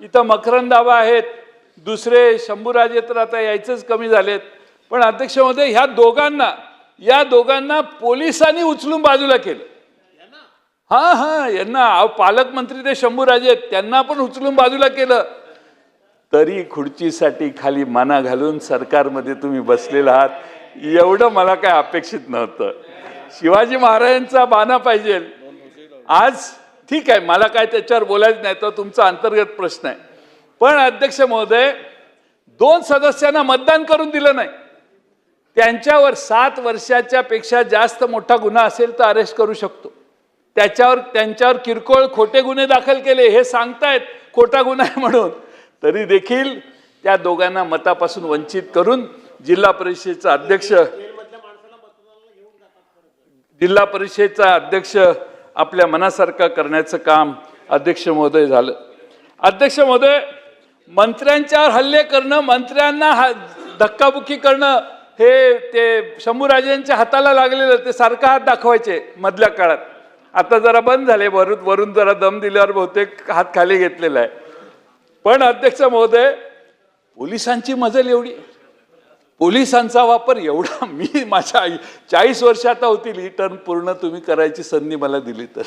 इथं मकरंदाबा आहेत, दुसरे शंभूराजे तर आता यायचंच कमी झालेत. पण अध्यक्ष महोदय या दोघांना पोलिसांनी उचलून बाजूला केलं. यांना पालकमंत्री ते शंभूराजे आहेत, त्यांना पण उचलून बाजूला केलं. तरी खुर्चीसाठी खाली माना घालून सरकारमध्ये तुम्ही बसलेला आहात. एवढं मला काय अपेक्षित नव्हतं. शिवाजी महाराजांचा बाणा पाहिजे. आज ठीक आहे, मला काय त्याच्यावर बोलायचं नाही, तो तुमचा अंतर्गत प्रश्न आहे. पण अध्यक्ष महोदय, 2 सदस्यांना मतदान करून दिलं नाही. त्यांच्यावर 7 वर्षाच्या पेक्षा जास्त मोठा गुन्हा असेल तर अरेस्ट करू शकतो. त्यांच्यावर किरकोळ खोटे गुन्हे दाखल केले, हे सांगतायत खोटा गुन्हा आहे म्हणून, तरी देखील त्या दोघांना मतापासून वंचित करून जिल्हा परिषदेचा अध्यक्ष आपल्या मनासारखा करण्याचं काम अध्यक्ष महोदय झालं. अध्यक्ष महोदय, मंत्र्यांच्यावर हल्ले करणं, मंत्र्यांना धक्काबुक्की करणं, हे ते शंभूराजेंच्या हाताला लागलेलं, ते सारखा हात दाखवायचे मधल्या काळात. आता जरा बंद झाले, वरून जरा दम दिल्यावर बहुतेक हात खाली घेतलेला आहे. पण अध्यक्ष महोदय, पोलिसांची मजल एवढी, पोलिसांचा वापर एवढा, मी माझ्या 40 वर्ष आता होतील ही टर्म पूर्ण तुम्ही करायची संधी मला दिली तर.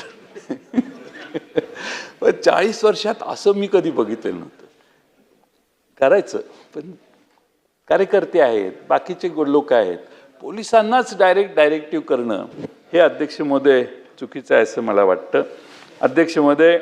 पण 40 वर्षात असं मी कधी बघितलेलं नव्हतं. करायचं, पण कार्यकर्ते आहेत, बाकीचे लोक आहेत, पोलिसांनाच डायरेक्टिव्ह करणं हे अध्यक्ष महोदय चुकीचं आहे असं मला वाटतं. अध्यक्ष महोदय,